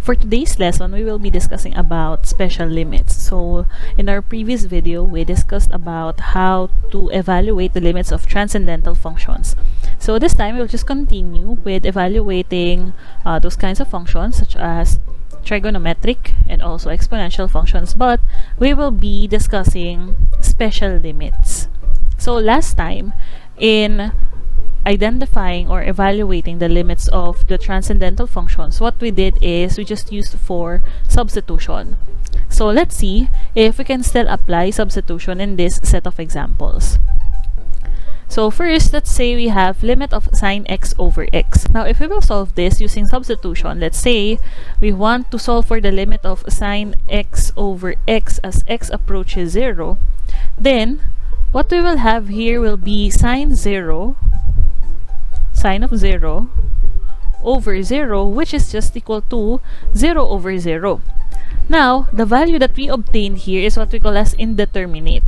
For today's lesson, we will be discussing about special limits. So, in our previous video, we discussed about how to evaluate the limits of transcendental functions. So this time, we'll just continue with evaluating those kinds of functions such as trigonometric and also exponential functions, but we will be discussing special limits. So last time, in identifying or evaluating the limits of the transcendental functions, what we did is we just used for substitution. So let's see if we can still apply substitution in this set of examples. So first, let's say we have limit of sine x over x. Now, if we will solve this using substitution, let's say we want to solve for the limit of sine x over x as x approaches 0, then what we will have here will be sine of 0 over 0, which is just equal to 0 over 0. Now, the value that we obtained here is what we call as indeterminate.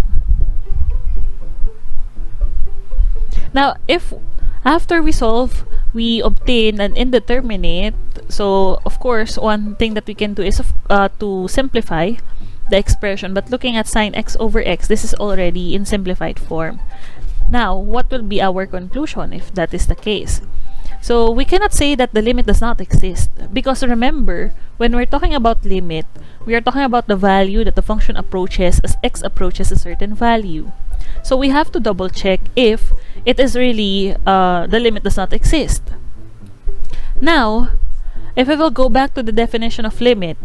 Now, if after we solve, we obtain an indeterminate, so of course, one thing that we can do is to simplify the expression, but looking at sine x over x, this is already in simplified form. Now, what will be our conclusion if that is the case? So, we cannot say that the limit does not exist, because remember, when we're talking about limit, we are talking about the value that the function approaches as x approaches a certain value. So, we have to double check if it is really the limit does not exist. Now, if we will go back to the definition of limit,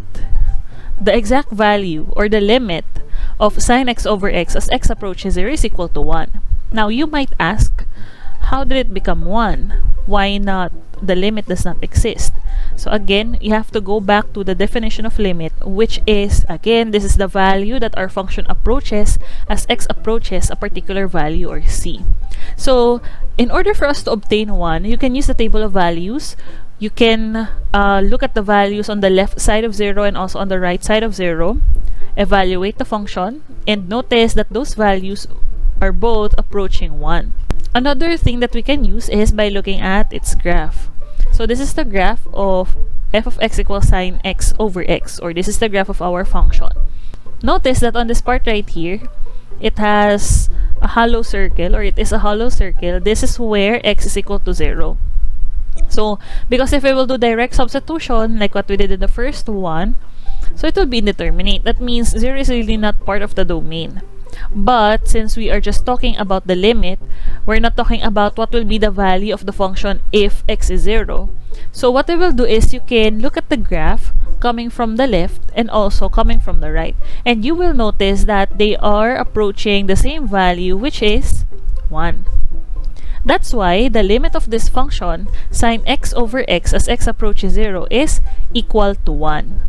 the exact value or the limit of sine x over x as x approaches 0 is equal to 1. Now, you might ask, how did it become 1? Why not the limit does not exist? So again, you have to go back to the definition of limit, which is, again, this is the value that our function approaches as x approaches a particular value or c. So in order for us to obtain 1, you can use the table of values. You can look at the values on the left side of 0 and also on the right side of 0, evaluate the function, and notice that those values are both approaching 1. Another thing that we can use is by looking at its graph. So this is the graph of f of x equals sine x over x, or this is the graph of our function. Notice that on this part right here, it has a hollow circle, or it is a hollow circle. This is where x is equal to 0. So, because if we will do direct substitution, like what we did in the first one, so it will be indeterminate. That means 0 is really not part of the domain. But since we are just talking about the limit, we're not talking about what will be the value of the function if x is 0. So what we will do is you can look at the graph coming from the left and also coming from the right. And you will notice that they are approaching the same value, which is 1. That's why the limit of this function, sine x over x as x approaches 0, is equal to 1.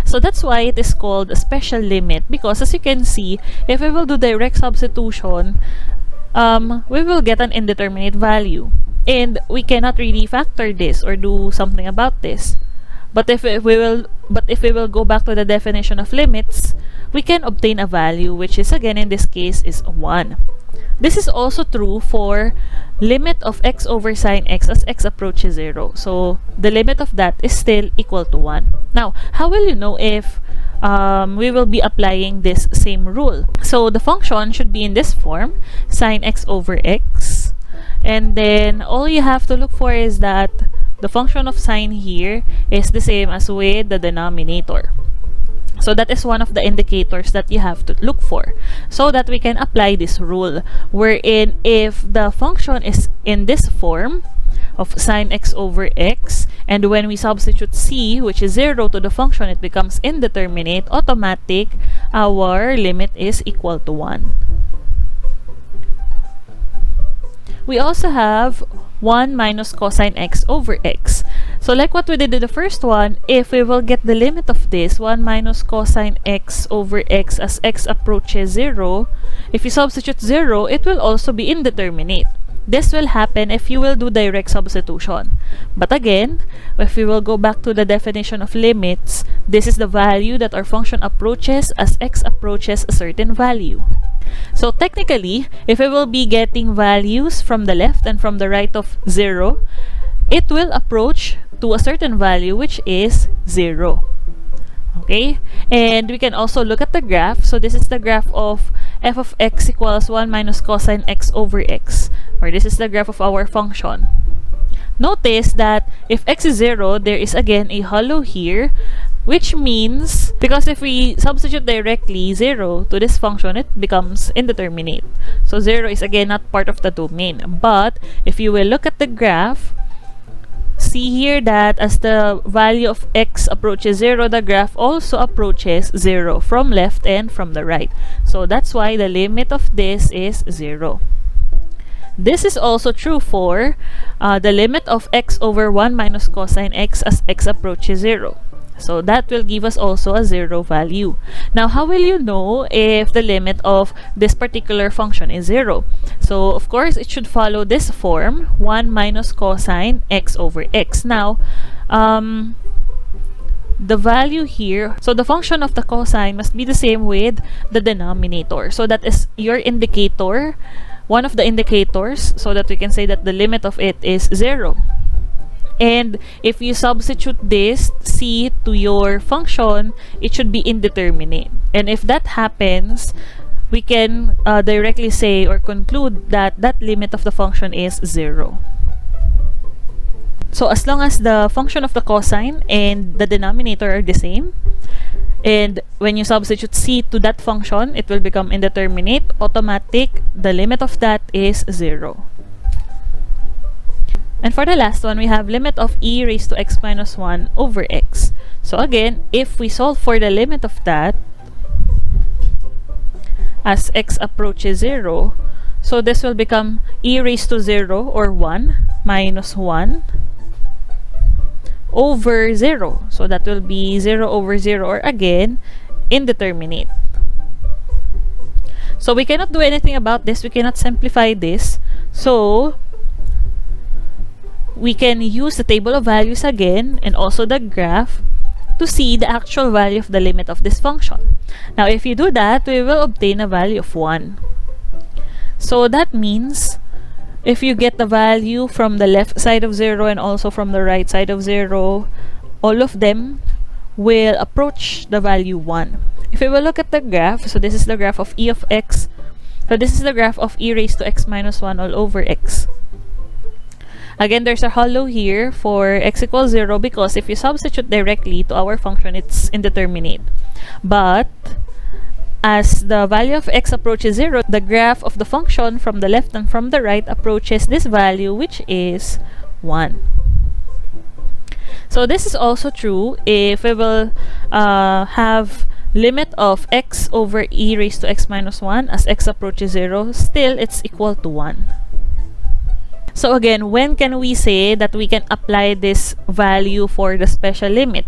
So that's why it is called a special limit, because as you can see, if we will do direct substitution, we will get an indeterminate value. And we cannot really factor this or do something about this. But if we will go back to the definition of limits, we can obtain a value, which is again in this case is 1. This is also true for limit of x over sine x as x approaches 0. So the limit of that is still equal to 1. Now, how will you know if we will be applying this same rule? So the function should be in this form, sine x over x. And then all you have to look for is that the function of sine here is the same as with the denominator. So that is one of the indicators that you have to look for, so that we can apply this rule, wherein if the function is in this form of sine x over x, and when we substitute c, which is 0, to the function, it becomes indeterminate, automatic, our limit is equal to 1. We also have 1 minus cosine x over x. So like what we did in the first one, if we will get the limit of this, 1 minus cosine x over x as x approaches 0, if you substitute 0, it will also be indeterminate. This will happen if you will do direct substitution. But again, if we will go back to the definition of limits, this is the value that our function approaches as x approaches a certain value. So technically, if we will be getting values from the left and from the right of 0, it will approach to a certain value, which is 0. Okay, and we can also look at the graph. So this is the graph of f of x equals 1 minus cosine x over x, or this is the graph of our function. Notice that if x is 0, there is again a hollow here, which means, because if we substitute directly 0 to this function, it becomes indeterminate. So 0 is again not part of the domain. But if you will look at the graph, see here that as the value of x approaches 0, the graph also approaches 0 from left and from the right. So that's why the limit of this is 0. This is also true for the limit of x over 1 minus cosine x as x approaches 0. So that will give us also a 0 value. Now, how will you know if the limit of this particular function is 0? So, of course, it should follow this form, 1 minus cosine x over x. Now, the value here, so the function of the cosine must be the same with the denominator. So that is your indicator, one of the indicators, so that we can say that the limit of it is 0. And if you substitute this c to your function, it should be indeterminate. And if that happens, we can directly say or conclude that that limit of the function is 0. So as long as the function of the cosine and the denominator are the same, and when you substitute c to that function, it will become indeterminate, automatic, the limit of that is 0. And for the last one, we have limit of e raised to x minus 1 over x. So again, if we solve for the limit of that as x approaches 0, so this will become e raised to 0 or 1 minus 1 over 0. So that will be 0 over 0, or again, indeterminate. So we cannot do anything about this. We cannot simplify this. So we can use the table of values again and also the graph to see the actual value of the limit of this function. Now, if you do that, we will obtain a value of 1. So that means if you get the value from the left side of 0 and also from the right side of 0, all of them will approach the value 1. If we will look at the graph, so this is the graph of e of x. So this is the graph of e raised to x minus 1 all over x. Again, there's a hollow here for x equals 0 because if you substitute directly to our function, it's indeterminate. But as the value of x approaches 0, the graph of the function from the left and from the right approaches this value, which is 1. So this is also true if we will have limit of x over e raised to x minus 1 as x approaches 0, still it's equal to 1. So again, when can we say that we can apply this value for the special limit?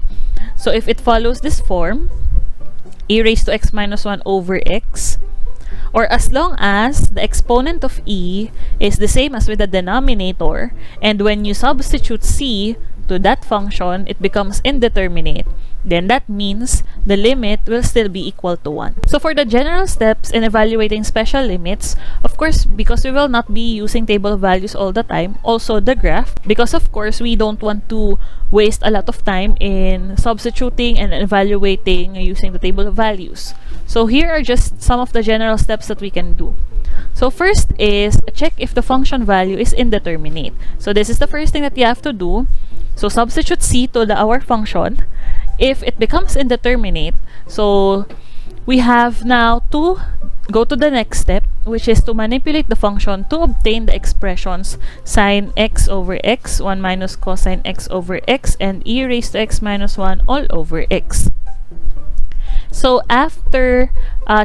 So if it follows this form, e raised to x minus 1 over x, or as long as the exponent of e is the same as with the denominator, and when you substitute c to that function, it becomes indeterminate, then that means the limit will still be equal to 1. So for the general steps in evaluating special limits, of course, because we will not be using table of values all the time, also the graph, because of course we don't want to waste a lot of time in substituting and evaluating using the table of values. So here are just some of the general steps that we can do. So first is check if the function value is indeterminate. So this is the first thing that you have to do. So substitute c to our function. If it becomes indeterminate, so we have now to go to the next step, which is to manipulate the function to obtain the expressions sine x over x, 1 minus cosine x over x, and e raised to x minus 1 all over x. So after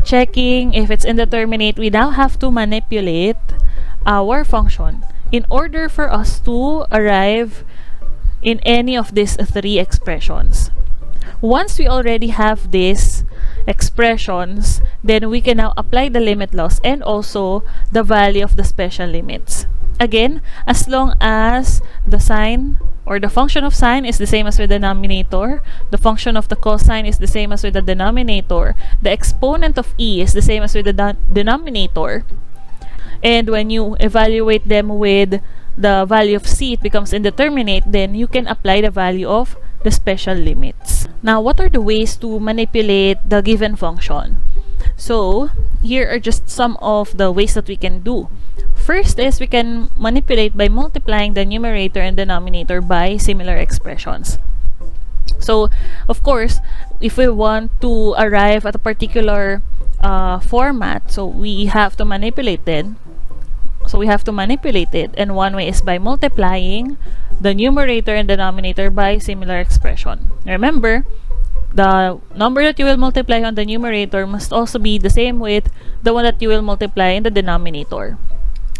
checking if it's indeterminate, we now have to manipulate our function in order for us to arrive in any of these three expressions. Once we already have these expressions, then we can now apply the limit laws and also the value of the special limits. Again, as long as the sign or the function of sine is the same as with the denominator, the function of the cosine is the same as with the denominator, the exponent of e is the same as with the denominator, and when you evaluate them with the value of c, it becomes indeterminate, then you can apply the value of the special limits. Now, what are the ways to manipulate the given function? So, here are just some of the ways that we can do. First is we can manipulate by multiplying the numerator and denominator by similar expressions. So, of course, if we want to arrive at a particular format, so we have to manipulate it. So we have to manipulate it, and one way is by multiplying the numerator and denominator by similar expression. Remember, the number that you will multiply on the numerator must also be the same with the one that you will multiply in the denominator,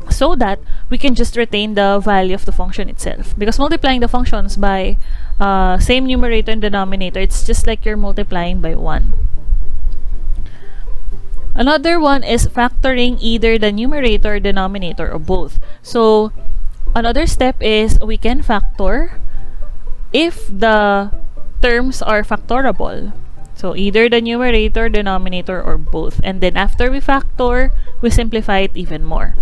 so that we can just retain the value of the function itself. Because multiplying the functions by same numerator and denominator, it's just like you're multiplying by 1. Another one is factoring either the numerator, denominator, or both. So another step is we can factor if the terms are factorable. So either the numerator, denominator, or both. And then after we factor, we simplify it even more.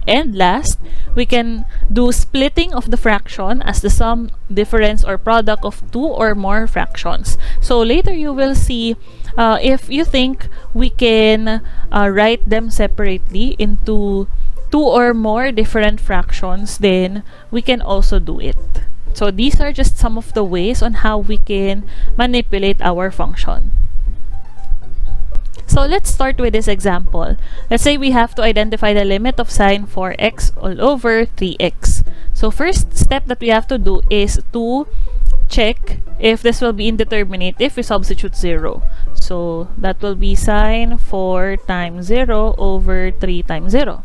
And last, we can do splitting of the fraction as the sum, difference, or product of two or more fractions. So later you will see if you think we can write them separately into two or more different fractions, then we can also do it. So these are just some of the ways on how we can manipulate our function. So let's start with this example. Let's say we have to identify the limit of sine 4x all over 3x. So first step that we have to do is to check if this will be indeterminate if we substitute 0. So that will be sine 4 times 0 over 3 times 0.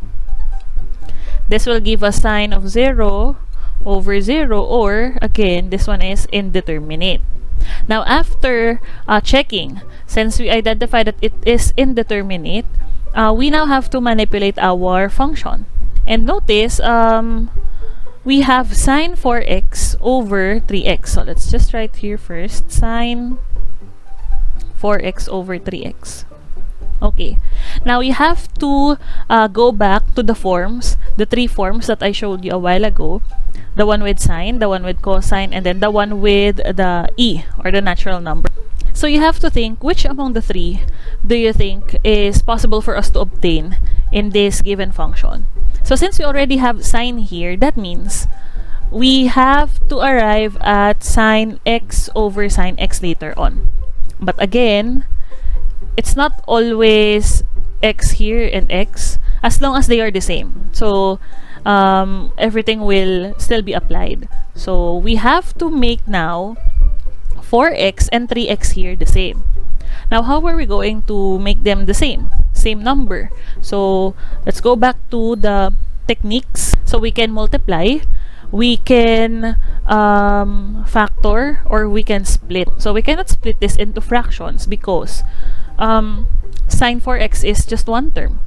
This will give us sine of 0 over 0, or again, this one is indeterminate. Now, after checking, since we identified that it is indeterminate, we now have to manipulate our function. And notice, we have sine 4x over 3x. So let's just write here first, sine 4x over 3x. Okay. Now, you have to go back to the forms, the three forms that I showed you a while ago. The one with sine, the one with cosine, and then the one with the e, or the natural number. So you have to think, which among the three do you think is possible for us to obtain in this given function? So since we already have sine here, that means we have to arrive at sine x over sine x later on. But again, it's not always x here and x, as long as they are the same. So everything will still be applied. So we have to make now 4x and 3x here the same. Now, how are we going to make them the same number? So let's go back to the techniques. So we can multiply, we can factor, or we can split. So we cannot split this into fractions because sine 4x is just one term.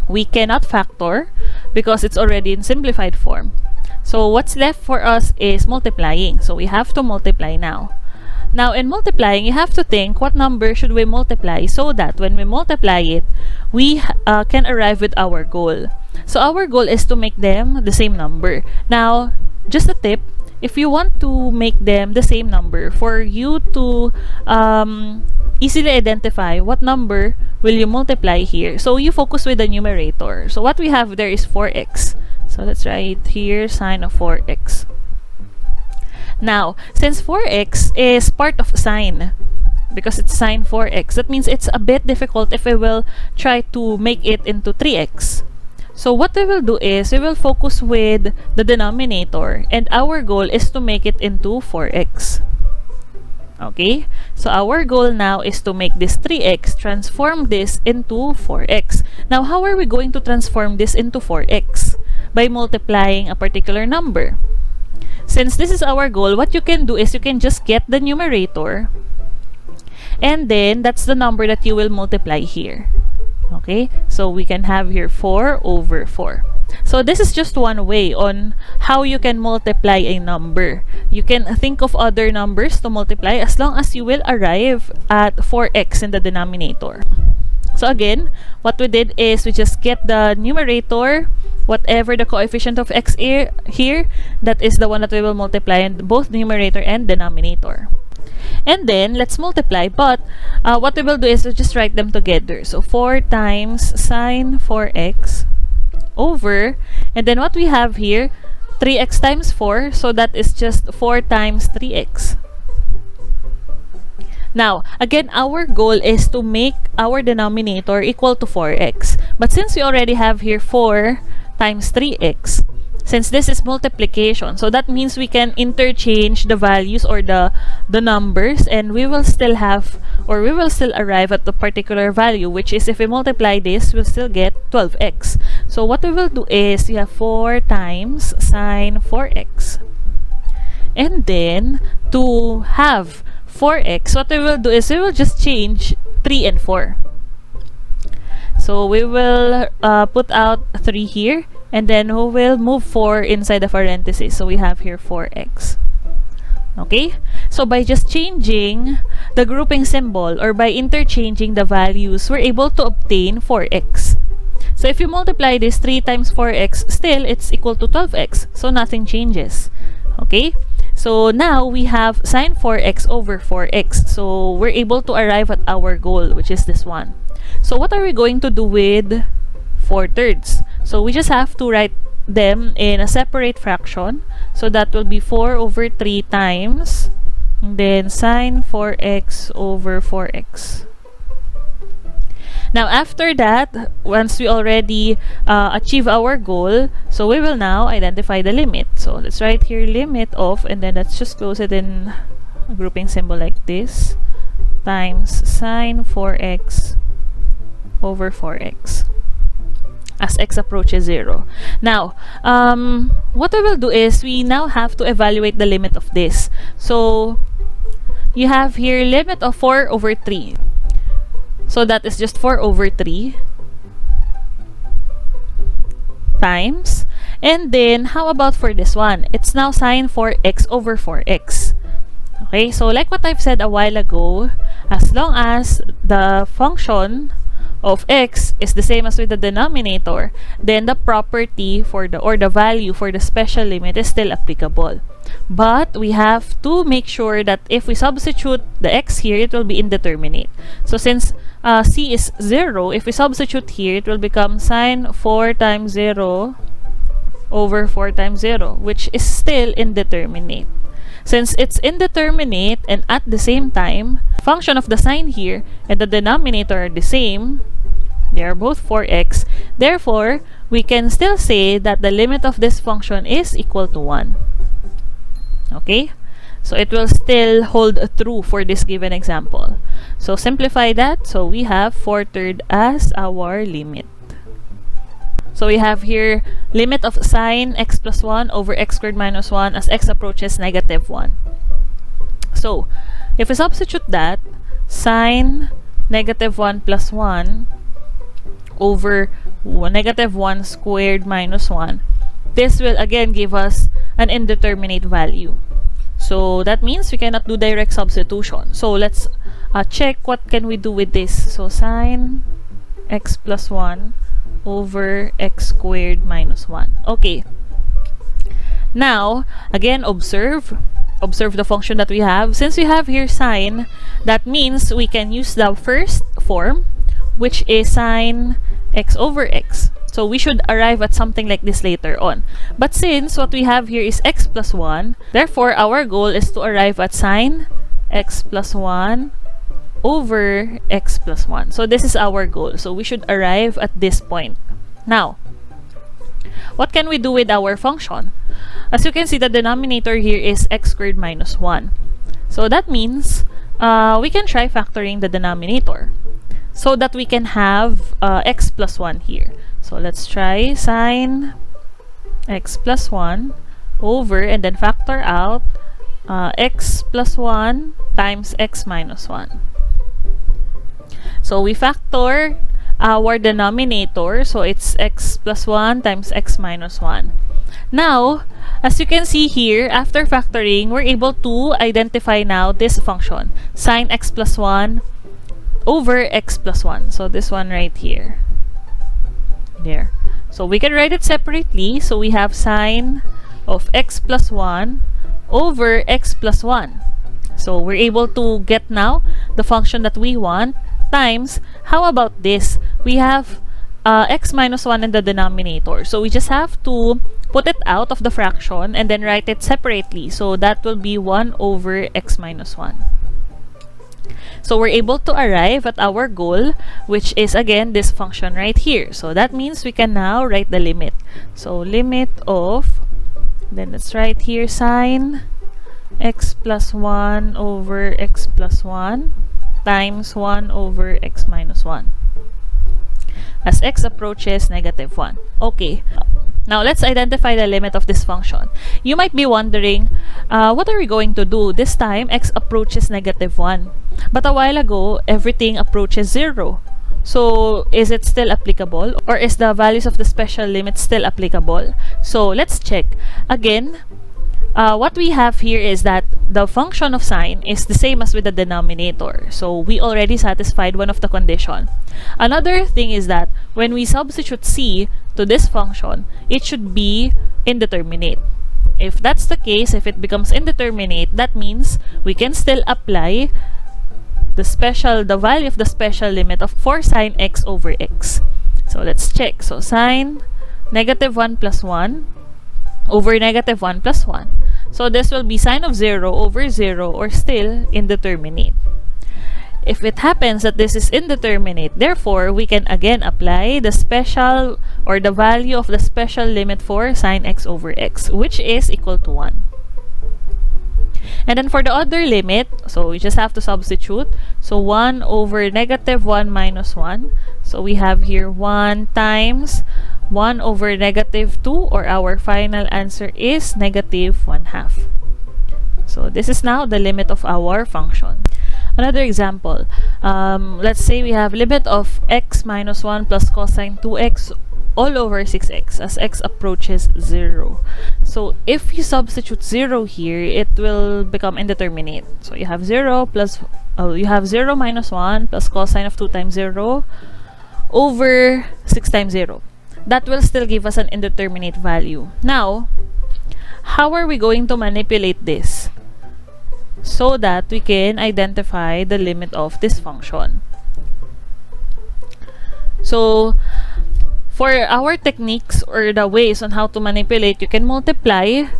We cannot factor because it's already in simplified form. So what's left for us is multiplying. So we have to multiply now. Now, in multiplying, you have to think what number should we multiply so that when we multiply it, we can arrive with our goal. So our goal is to make them the same number. Now, just a tip, if you want to make them the same number, for you to easily identify what number will you multiply here, so you focus with the numerator. So what we have there is 4x. So let's write here sine of 4x. Now, since 4x is part of sine, because it's sine 4x, that means it's a bit difficult if we will try to make it into 3x. So what we will do is we will focus with the denominator, and our goal is to make it into 4x. Okay, so our goal now is to make this 3x, transform this into 4x. Now, how are we going to transform this into 4x? By multiplying a particular number. Since this is our goal, what you can do is you can just get the numerator, and then that's the number that you will multiply here. Okay, so we can have here 4 over 4. So this is just one way on how you can multiply a number. You can think of other numbers to multiply as long as you will arrive at 4x in the denominator. So again, what we did is we just get the numerator, whatever the coefficient of x here, that is the one that we will multiply in both numerator and denominator. And then let's multiply, but what we will do is just write them together. So 4 times sine 4x over, and then what we have here, 3x times 4, so that is just 4 times 3x. Now, again, our goal is to make our denominator equal to 4x. But since we already have here 4 times 3x, since this is multiplication, so that means we can interchange the values or the numbers, and we will still have, or we will still arrive at the particular value, which is if we multiply this, we'll still get 12x. So what we will do is we have 4 times sine 4x. And then to have 4x, what we will do is we will just change 3 and 4. So we will put out 3 here, and then we will move 4 inside the parentheses. So we have here 4x. Okay? So by just changing the grouping symbol or by interchanging the values, we're able to obtain 4x. So if you multiply this 3 times 4x, still it's equal to 12x. So nothing changes. Okay? So now we have sine 4x over 4x. So we're able to arrive at our goal, which is this one. So what are we going to do with 4/3? So we just have to write them in a separate fraction. So that will be 4 over 3 times, and then sine 4x over 4x. Now after that, once we already achieve our goal, so we will now identify the limit. So let's write here limit of, and then let's just close it in a grouping symbol like this, times sine 4x over 4x as x approaches 0. Now, what we will do is we now have to evaluate the limit of this. So you have here limit of 4 over 3. So that is just 4 over 3 times. And then, how about for this one? It's now sine 4x over 4x. Okay, so like what I've said a while ago, as long as the function of x is the same as with the denominator, then the property for the, or the value for the special limit is still applicable. But we have to make sure that if we substitute the x here, it will be indeterminate. So since c is 0, if we substitute here, it will become sine 4 times 0 over 4 times 0, which is still indeterminate. Since it's indeterminate and at the same time, function of the sign here and the denominator are the same, they are both 4x, therefore, we can still say that the limit of this function is equal to 1. Okay? So it will still hold true for this given example. So simplify that. So we have 4/3 as our limit. So we have here limit of sine x plus 1 over x squared minus 1 as x approaches negative 1. So if we substitute that, sine negative 1 plus 1 over negative 1 squared minus 1, this will again give us an indeterminate value. So that means we cannot do direct substitution. So let's check what can we do with this. So sine x plus 1 over x squared minus 1. Okay. Now, again, observe the function that we have. Since we have here sine, that means we can use the first form, which is sine x over x. So we should arrive at something like this later on. But since what we have here is x plus 1, therefore our goal is to arrive at sine x plus 1 over x plus 1. So this is our goal. So we should arrive at this point. Now, what can we do with our function? As you can see, the denominator here is x squared minus 1. So that means we can try factoring the denominator so that we can have x plus 1 here. So let's try sine x plus 1 over, and then factor out x plus 1 times x minus 1. So we factor our denominator, so it's x plus 1 times x minus 1. Now, as you can see here, after factoring, we're able to identify now this function, sine x plus 1 over x plus 1. So this one right here. There. So we can write it separately. So we have sine of x plus 1 over x plus 1. So we're able to get now the function that we want times, how about this? We have x minus 1 in the denominator. So we just have to put it out of the fraction and then write it separately. So that will be 1 over x minus 1. So we're able to arrive at our goal, which is again this function right here. So that means we can now write the limit. So limit of, then let's write here sine x plus 1 over x plus 1 times 1 over x minus 1 as x approaches negative 1. Okay, now let's identify the limit of this function. You might be wondering, what are we going to do? This time, x approaches negative 1. But a while ago, everything approaches 0. So, is it still applicable? Or is the values of the special limit still applicable? So, let's check. Again, what we have here is that the function of sine is the same as with the denominator. So we already satisfied one of the condition. Another thing is that when we substitute c to this function, it should be indeterminate. If that's the case, if it becomes indeterminate, that means we can still apply the value of the special limit of 4 sine x over x. So let's check. So sine negative 1 plus 1 over negative 1 plus 1. So this will be sine of 0 over 0 or still indeterminate. If it happens that this is indeterminate, therefore, we can again apply the special or the value of the special limit for sine x over x, which is equal to 1. And then for the other limit, so we just have to substitute. So 1 over negative 1 minus 1. So we have here 1 times 1 over negative 2, or our final answer is negative 1/2. So this is now the limit of our function. Another example, let's say we have limit of x minus 1 plus cosine 2x all over 6x as x approaches 0. So if you substitute 0 here, it will become indeterminate. So you have 0 minus 1 plus cosine of 2 times 0 over 6 times 0. That will still give us an indeterminate value. Now, how are we going to manipulate this so that we can identify the limit of this function? So, for our techniques or the ways on how to manipulate, you can multiply.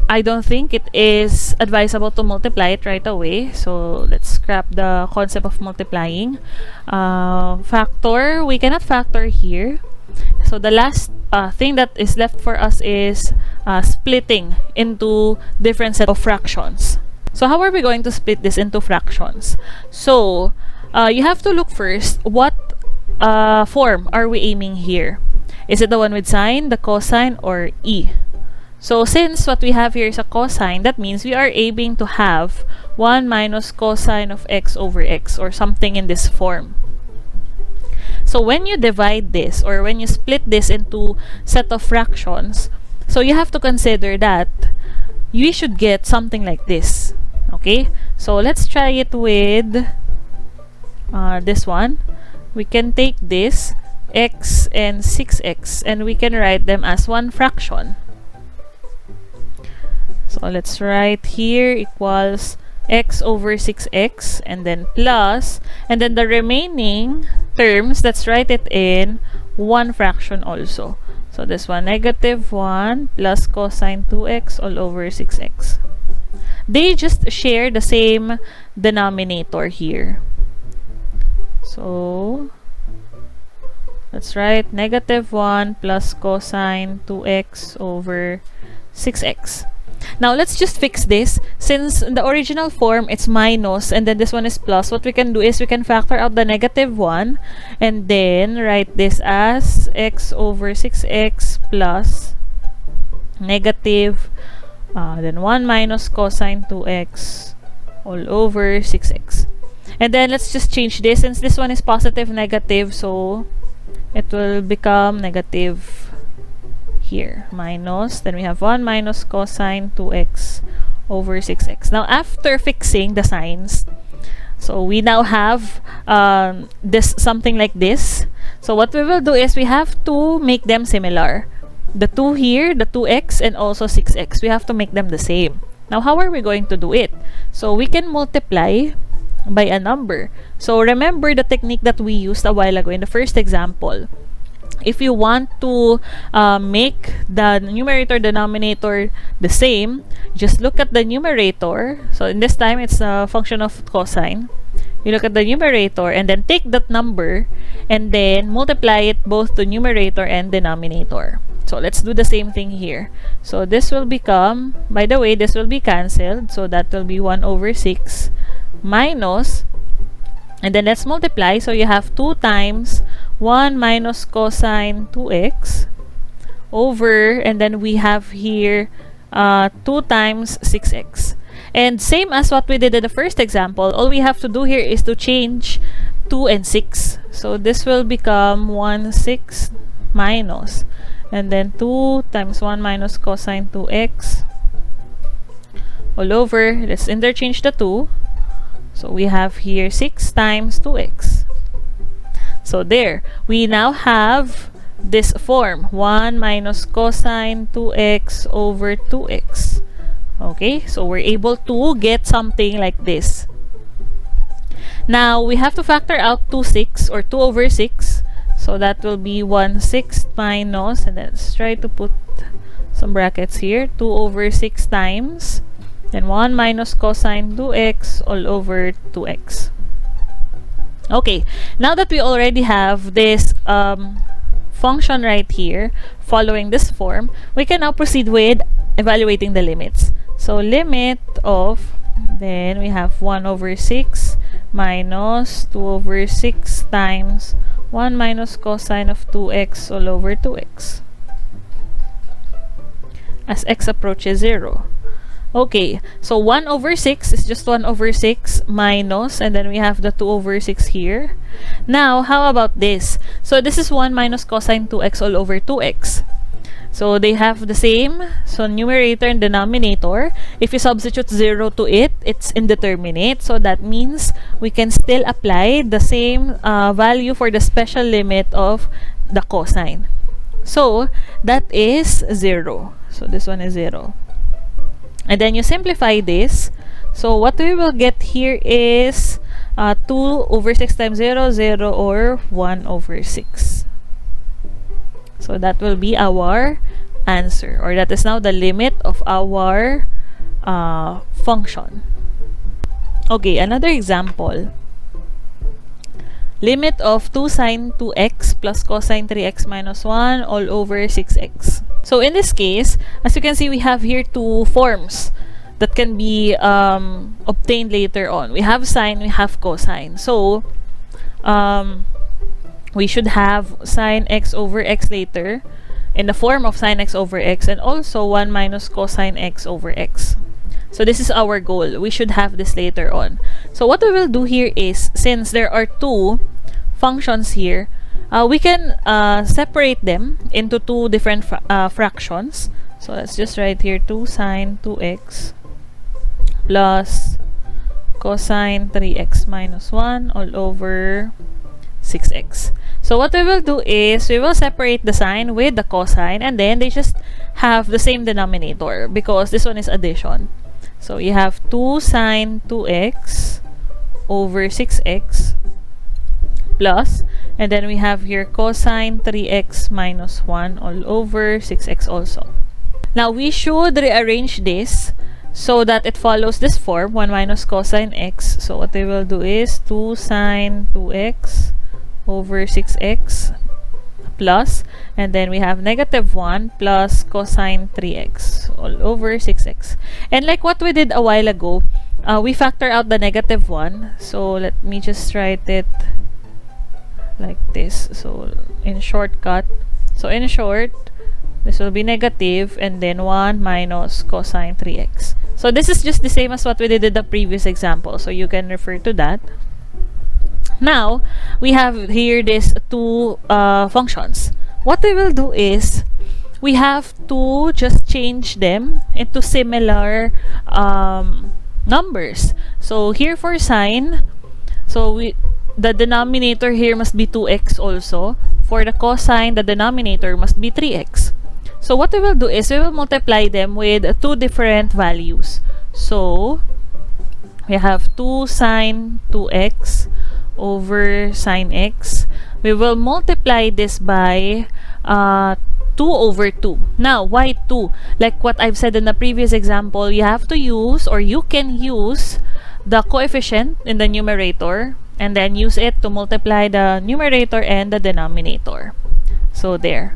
I don't think it is advisable to multiply it right away. So let's scrap the concept of multiplying. Factor, we cannot factor here. So the last thing that is left for us is splitting into different set of fractions. So how are we going to split this into fractions? So you have to look first, what form are we aiming here? Is it the one with sine, the cosine, or e? So since what we have here is a cosine, that means we are aiming to have 1 minus cosine of x over x, or something in this form. So when you divide this, or when you split this into set of fractions, so you have to consider that you should get something like this. Okay, so let's try it with this one. We can take this x and 6x and we can write them as one fraction. So let's write here equals x over 6x and then plus, and then the remaining terms, let's write it in one fraction also. So this one, negative 1 plus cosine 2x all over 6x. They just share the same denominator here. So let's write negative 1 plus cosine 2x over 6x. Now let's just fix this. Since in the original form it's minus and then this one is plus, what we can do is we can factor out the negative 1 and then write this as x over 6x plus negative then 1 minus cosine 2x all over 6x. And then let's just change this. Since this one is positive negative, so it will become negative here, minus, then we have 1 minus cosine 2x over 6x. Now after fixing the signs, So we now have this something like this. So what we will do is we have to make them similar. The 2 here, the 2x, and also 6x, we have to make them the same. Now, how are we going to do it? So we can multiply by a number. So remember the technique that we used a while ago in the first example. If you want to make the numerator denominator the same, just look at the numerator. So in this time, it's a function of cosine. You look at the numerator and then take that number and then multiply it both to numerator and denominator. So let's do the same thing here. So this will become, by the way, this will be cancelled. So that will be 1 over 6 minus, and then let's multiply. So you have 2 times 1 minus cosine 2x over, and then we have here 2 times 6x. And same as what we did in the first example, all we have to do here is to change 2 and 6. So this will become 1 6 minus, and then 2 times 1 minus cosine 2x all over. Let's interchange the 2. So we have here 6 times 2x. So there, we now have this form, 1 minus cosine 2x over 2x. Okay, so we're able to get something like this. Now, we have to factor out 2 6 or 2 over 6. So that will be 1 6 minus, and then let's try to put some brackets here, 2 over 6 times, then 1 minus cosine 2x all over 2x. Okay, now that we already have this function right here following this form, we can now proceed with evaluating the limits. So limit of, then we have 1 over 6 minus 2 over 6 times 1 minus cosine of 2x all over 2x as x approaches 0. Okay, so 1 over 6 is just 1 over 6 minus, and then we have the 2 over 6 here. Now, how about this? So this is 1 minus cosine 2x all over 2x. So they have the same, so numerator and denominator. If you substitute 0 to it, it's indeterminate. So that means we can still apply the same value for the special limit of the cosine. So that is 0. So this one is 0. And then you simplify this. So what we will get here is 2 over 6 times 0, 0, or 1 over 6. So that will be our answer, or that is now the limit of our function. Okay, another example. Limit of 2 sine 2x plus cosine 3x minus 1 all over 6x. So in this case, as you can see, we have here two forms that can be obtained later on. We have sine, we have cosine. So we should have sine x over x later in the form of sine x over x, and also 1 minus cosine x over x. So this is our goal. We should have this later on. So what we will do here is, since there are two functions here, we can separate them into two different fractions. So let's just write here 2 sine 2x plus cosine 3x minus 1 all over 6x. So what we will do is we will separate the sine with the cosine, and then they just have the same denominator because this one is addition. So you have 2 sine 2x over 6x plus, and then we have here cosine 3x minus 1 all over 6x also. Now we should rearrange this so that it follows this form, 1 minus cosine x. So what we will do is 2 sine 2x over 6x plus, and then we have negative 1 plus cosine 3x all over 6x. And like what we did a while ago, we factor out the negative 1. So let me just write it like this. So in shortcut, so in short, this will be negative, and then 1 minus cosine 3x. So this is just the same as what we did in the previous example, so you can refer to that. Now, we have here these two functions. What we will do is, we have to just change them into similar numbers. So here for sine, So the denominator here must be 2x also. For the cosine, the denominator must be 3x. So what we will do is we will multiply them with two different values. So we have 2 sine 2x over sine x. We will multiply this by 2 over 2. Now, why 2? Like what I've said in the previous example, you have to use, or you can use, the coefficient in the numerator and then use it to multiply the numerator and the denominator. So there.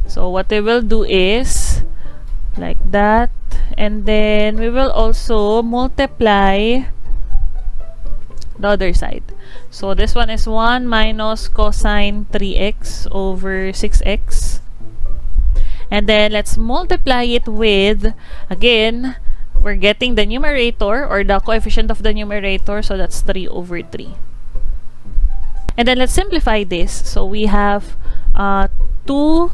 So what we will do is like that, and then we will also multiply the other side. So this one is 1 minus cosine 3x over 6x. And then let's multiply it with, again, we're getting the numerator or the coefficient of the numerator, so that's 3 over 3. And then let's simplify this. So we have 2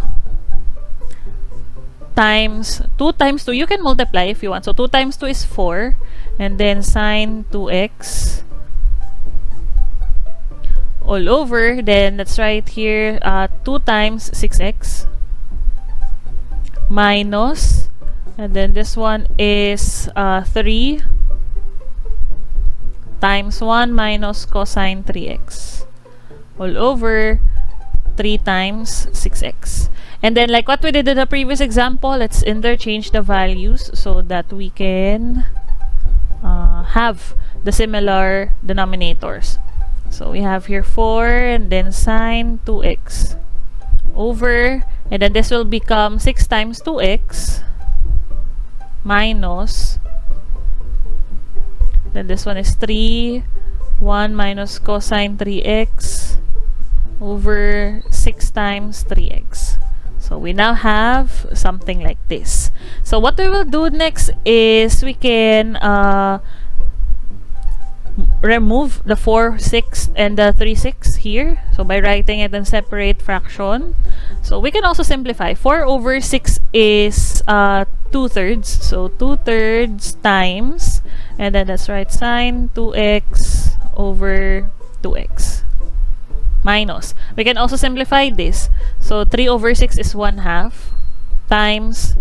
times 2, you can multiply if you want. So 2 times 2 is 4, and then sine 2x all over, then let's write here 2 times 6x minus, and then this one is 3 times 1 minus cosine 3x all over 3 times 6x. And then like what we did in the previous example, let's interchange the values so that we can have the similar denominators. So we have here 4 and then sine 2x over, and then this will become 6 times 2x minus, then this one is 3, 1 minus cosine 3x over 6 times 3x. So we now have something like this. So what we will do next is we can remove the 4 6 and the 3 6 here. So by writing it in separate fraction. So we can also simplify. 4 over 6 is 2/3. So 2/3 times, and then let's write sine 2x over 2x. Minus. We can also simplify this. So 3 over 6 is 1/2 times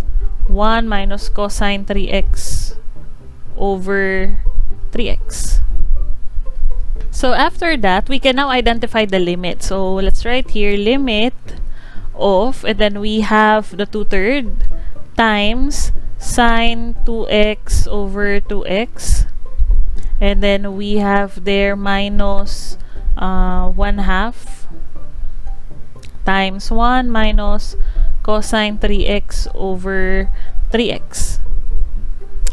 1 minus cosine 3x over 3x. So after that, we can now identify the limit. So let's write here limit of, and then we have the 2/3 times sine 2x over 2x, and then we have there minus 1/2 times 1 minus cosine 3x over 3x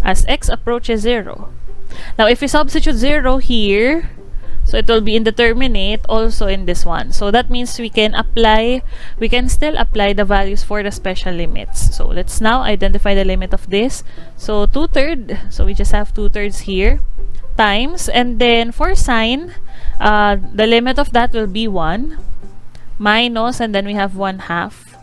as x approaches 0. Now if we substitute 0 here, so it will be indeterminate also in this one. So that means we can still apply the values for the special limits. So let's now identify the limit of this. So 2/3, so we just have 2/3 here, times, and then for sine, the limit of that will be 1, minus, and then we have 1/2.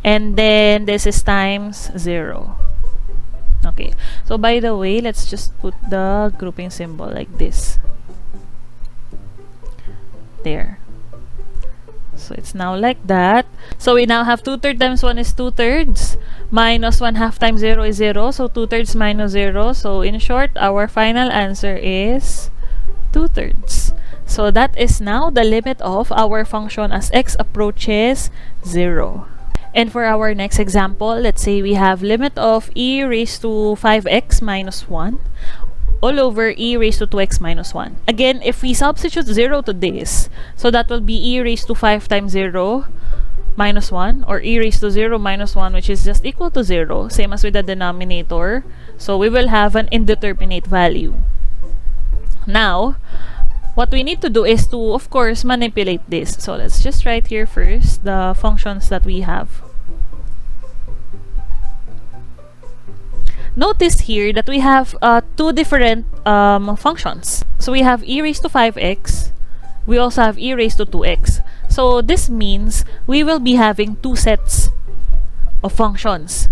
And then this is times 0. Okay, so by the way, let's just put the grouping symbol like this. There. So it's now like that. So we now have 2/3 times 1 is 2/3, minus 1/2 times 0 is 0. So 2/3 minus 0. So in short, our final answer is 2/3. So that is now the limit of our function as x approaches 0. And for our next example, let's say we have limit of e raised to 5x minus 1 all over e raised to 2x minus 1. Again, if we substitute 0 to this, so that will be e raised to 5 times 0 minus 1, or e raised to 0 minus 1, which is just equal to 0, same as with the denominator. So we will have an indeterminate value. Now, what we need to do is to, of course, manipulate this. So let's just write here first the functions that we have. Notice here that we have two different functions. So we have e raised to 5x. We also have e raised to 2x. So this means we will be having two sets of functions.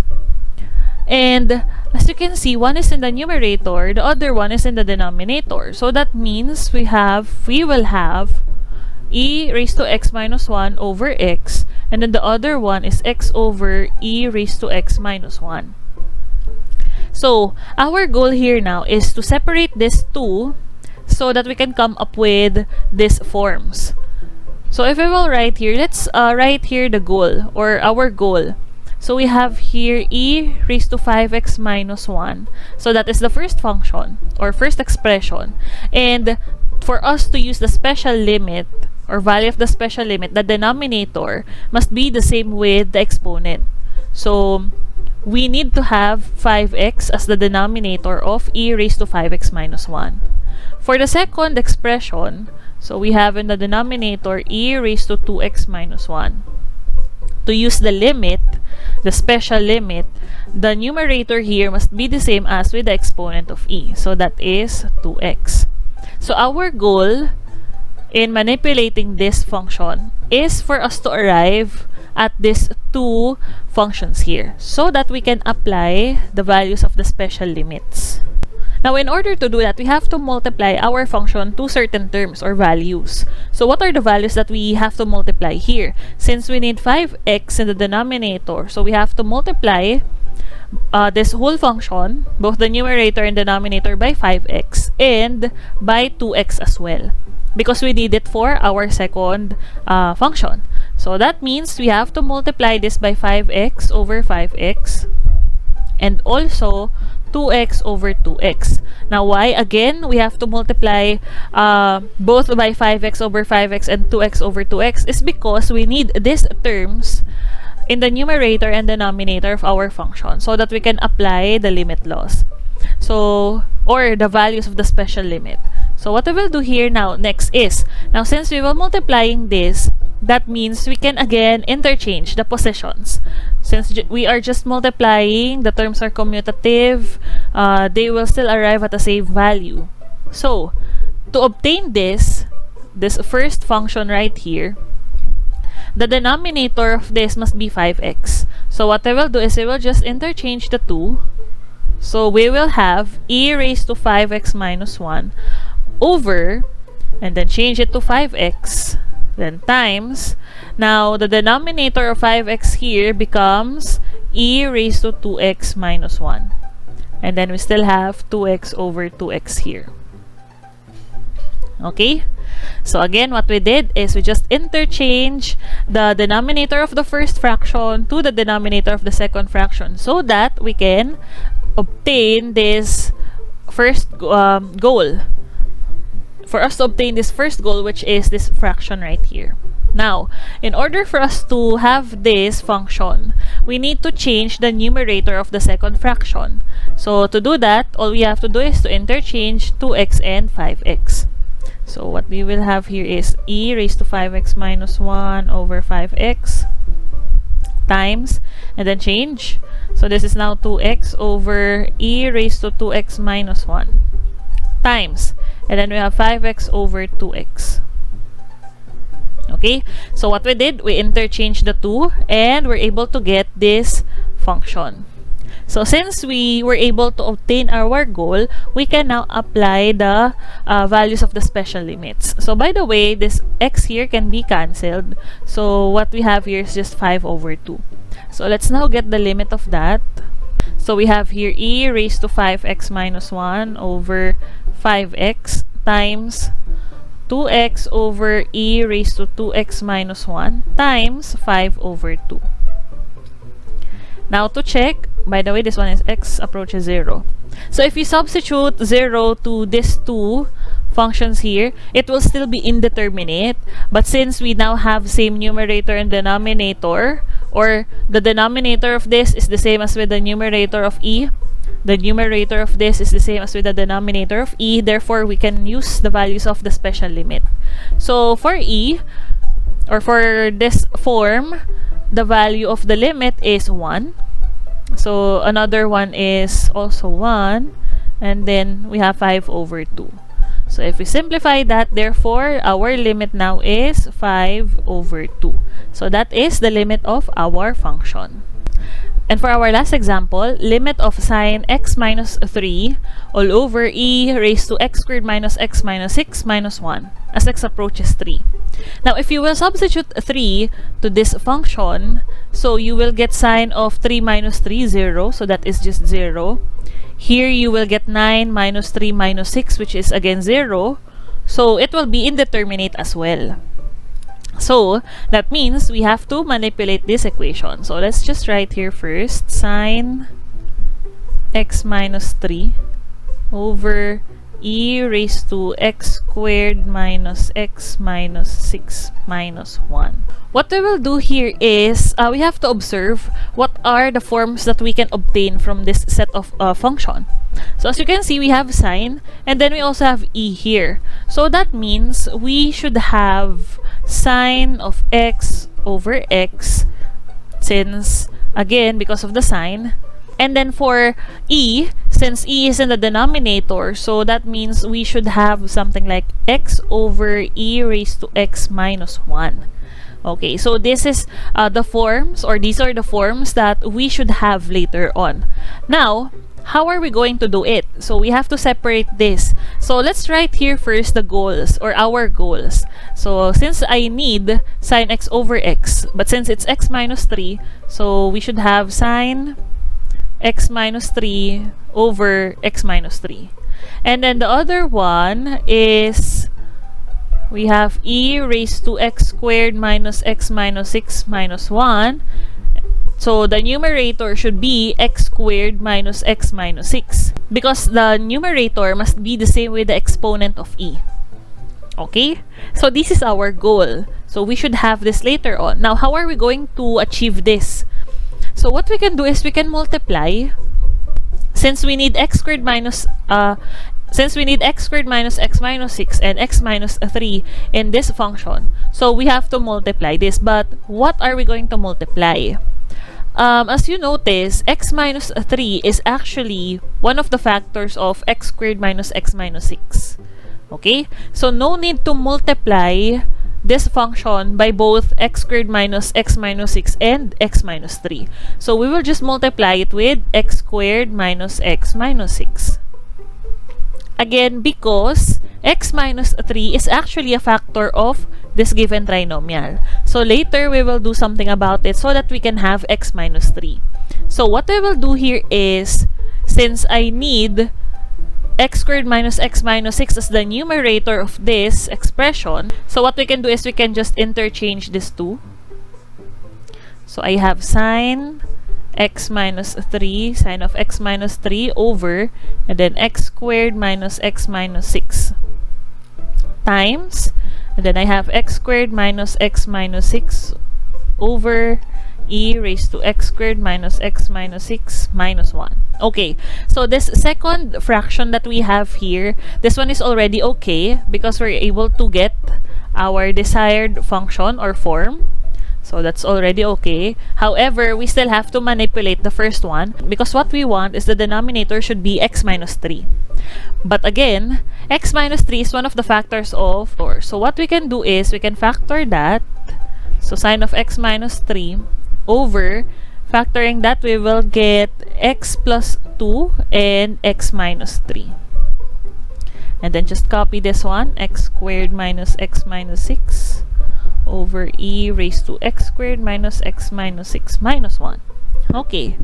And as you can see, one is in the numerator, the other one is in the denominator. So that means we will have e raised to x minus 1 over x, and then the other one is x over e raised to x minus 1. So our goal here now is to separate these two so that we can come up with these forms. So if we will write here, let's write here the goal, or our goal. So we have here e raised to 5x minus 1. So that is the first function, or first expression. And for us to use the special limit, or value of the special limit, the denominator must be the same with the exponent. So we need to have 5x as the denominator of e raised to 5x minus 1. For the second expression, so we have in the denominator e raised to 2x minus 1. To use the limit, the special limit, the numerator here must be the same as with the exponent of e. So that is 2x. So our goal in manipulating this function is for us to arrive at these two functions here so that we can apply the values of the special limits. Now, in order to do that, we have to multiply our function to certain terms or values. So what are the values that we have to multiply here? Since we need 5x in the denominator, so we have to multiply this whole function, both the numerator and denominator, by 5x and by 2x as well, because we need it for our second function. So that means we have to multiply this by 5x over 5x and also 2x over 2x. Now, why? Again, we have to multiply both by 5x over 5x and 2x over 2x is because we need these terms in the numerator and denominator of our function so that we can apply the limit laws. So, or the values of the special limit. So what we will do here now next is, now since we were multiplying this, that means we can again interchange the positions. Since we are just multiplying, the terms are commutative, they will still arrive at the same value. So, to obtain this first function right here, the denominator of this must be 5x. So what I will do is I will just interchange the two. So we will have e raised to 5x minus 1 over, and then change it to 5x, then times. Now, the denominator of 5x here becomes e raised to 2x minus 1. And then we still have 2x over 2x here. Okay? So again, what we did is we just interchange the denominator of the first fraction to the denominator of the second fraction so that we can obtain this first goal. For us to obtain this first goal, which is this fraction right here. Now, in order for us to have this function, we need to change the numerator of the second fraction. So to do that, all we have to do is to interchange 2x and 5x. So what we will have here is e raised to 5x minus 1 over 5x times, and then change. So this is now 2x over e raised to 2x minus 1 times, and then we have 5x over 2x. Okay, so what we did, we interchanged the two and we're able to get this function. So since we were able to obtain our goal, we can now apply the values of the special limits. So by the way, this x here can be cancelled. So what we have here is just 5 over 2. So let's now get the limit of that. So we have here e raised to 5x minus 1 over 5x times 2x over e raised to 2x minus 1 times 5 over 2. Now to check, by the way, this one is x approaches 0. So if you substitute 0 to these two functions here, it will still be indeterminate. But since we now have same numerator and denominator, or the denominator of this is the same as with the numerator of e, the numerator of this is the same as with the denominator of e, therefore we can use the values of the special limit. So for e, or for this form, the value of the limit is 1. So another one is also 1, and then we have 5 over 2. So if we simplify that, therefore our limit now is 5 over 2. So that is the limit of our function. And for our last example, limit of sine x minus 3 all over e raised to x squared minus x minus 6 minus 1 as x approaches 3. Now, if you will substitute 3 to this function, so you will get sine of 3 minus 3, 0. So that is just 0. Here, you will get 9 minus 3 minus 6, which is again 0. So it will be indeterminate as well. So that means we have to manipulate this equation. So let's just write here first sine x minus 3 over e raised to x squared minus x minus 6 minus 1. What we will do here is we have to observe what are the forms that we can obtain from this set of function. So as you can see, we have sine, and then we also have e here. So that means we should have sine of x over x, since again because of the sine. And then for e, since e is in the denominator, so that means we should have something like x over e raised to x minus 1. Okay, so this is the forms, or these are the forms that we should have later on. Now, how are we going to do it? So we have to separate this. So let's write here first the goals, or our goals. So since I need sine x over x, but since it's x minus 3, so we should have sine x minus 3 over x minus 3. And then the other one is we have e raised to x squared minus x minus 6 minus 1. So the numerator should be x squared minus x minus 6, because the numerator must be the same with the exponent of e. Okay? So this is our goal. So we should have this later on. Now, how are we going to achieve this? So what we can do is we can multiply. Since we need x squared minus x minus 6 and x minus 3 in this function, so we have to multiply this. But what are we going to multiply? As you notice, x minus 3 is actually one of the factors of x squared minus x minus 6. Okay? So no need to multiply this function by both x squared minus x minus 6 and x minus 3. So we will just multiply it with x squared minus x minus 6. Again, because x minus 3 is actually a factor of this given trinomial. So later, we will do something about it so that we can have x minus 3. So what I will do here is, since I need x squared minus x minus 6 as the numerator of this expression, so what we can do is we can just interchange these two. So I have sine x minus 3, sine of x minus 3 over, and then x squared minus x minus 6 times, and then I have x squared minus x minus 6 over e raised to x squared minus x minus 6 minus 1. Okay, so this second fraction that we have here, this one is already okay because we're able to get our desired function or form. So that's already okay. However, we still have to manipulate the first one because what we want is the denominator should be x minus 3. But again, x minus 3 is one of the factors of 4. So what we can do is we can factor that. So sine of x minus 3 over, factoring that, we will get x plus 2 and x minus 3. And then just copy this one, x squared minus x minus 6 over e raised to x squared minus x minus 6 minus 1. Okay.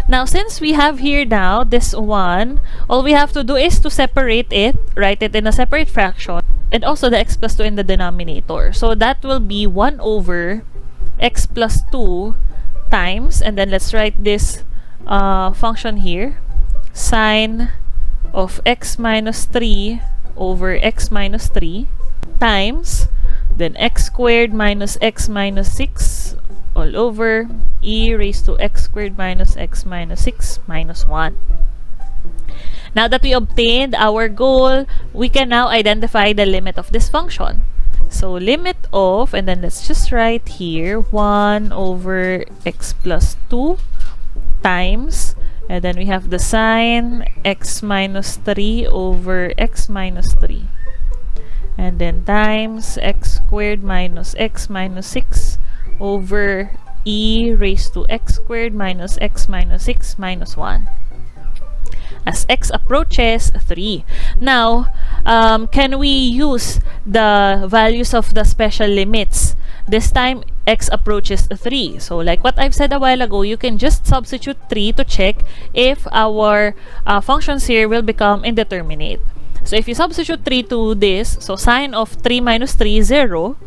Now, since we have here now this one, all we have to do is to separate it, write it in a separate fraction, and also the x plus 2 in the denominator. So that will be 1 over x plus 2 times, and then let's write this function here, sine of x minus 3 over x minus 3 times, then x squared minus x minus 6 all over e raised to x squared minus x minus 6 minus 1. Now that we obtained our goal, we can now identify the limit of this function. So limit of, and then let's just write here 1 over x plus 2 times, and then we have the sine x minus 3 over x minus 3, and then times x squared minus x minus 6 over e raised to x squared minus x minus 6 minus 1 as x approaches 3. Now, can we use the values of the special limits? This time, x approaches 3. So, like what I've said a while ago, you can just substitute 3 to check if our functions here will become indeterminate. So, if you substitute 3 to this, so sine of 3 minus 3 is 0,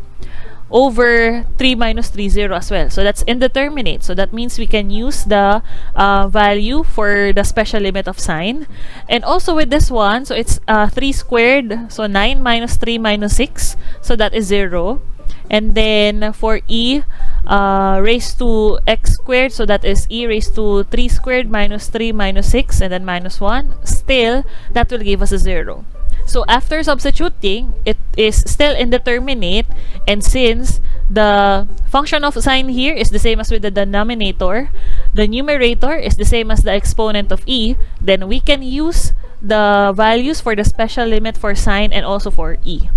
over 3 minus 3, 0 as well. So that's indeterminate. So that means we can use the value for the special limit of sine. And also with this one, so it's 3 squared. So 9 minus 3 minus 6. So that is 0. And then for e raised to x squared, so that is e raised to 3 squared minus 3 minus 6 and then minus 1. Still, that will give us a 0. So after substituting, it is still indeterminate, and since the function of sine here is the same as with the denominator, the numerator is the same as the exponent of e, then we can use the values for the special limit for sine and also for e.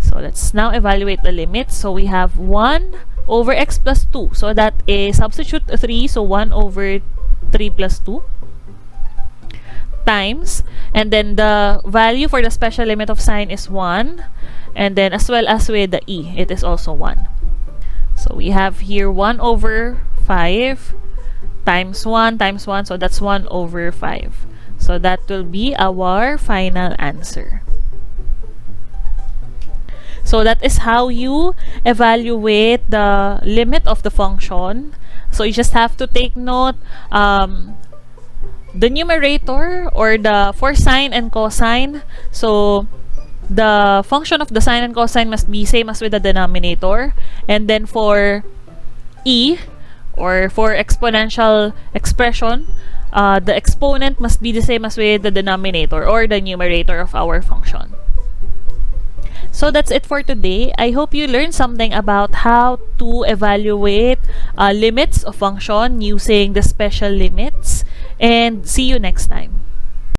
So let's now evaluate the limits. So we have 1 over x plus 2. So that is substitute 3, so 1 over 3 plus 2. Times, and then the value for the special limit of sine is 1, and then as well as with the e, it is also 1. So we have here 1 over 5 times 1 times 1, so that's 1 over 5. So that will be our final answer. So that is how you evaluate the limit of the function. So you just have to take note, the numerator or the for sine and cosine, so the function of the sine and cosine must be same as with the denominator, and then for e or for exponential expression, the exponent must be the same as with the denominator or the numerator of our function. So that's it for today. I hope you learned something about how to evaluate limits of function using the special limits, and see you next time.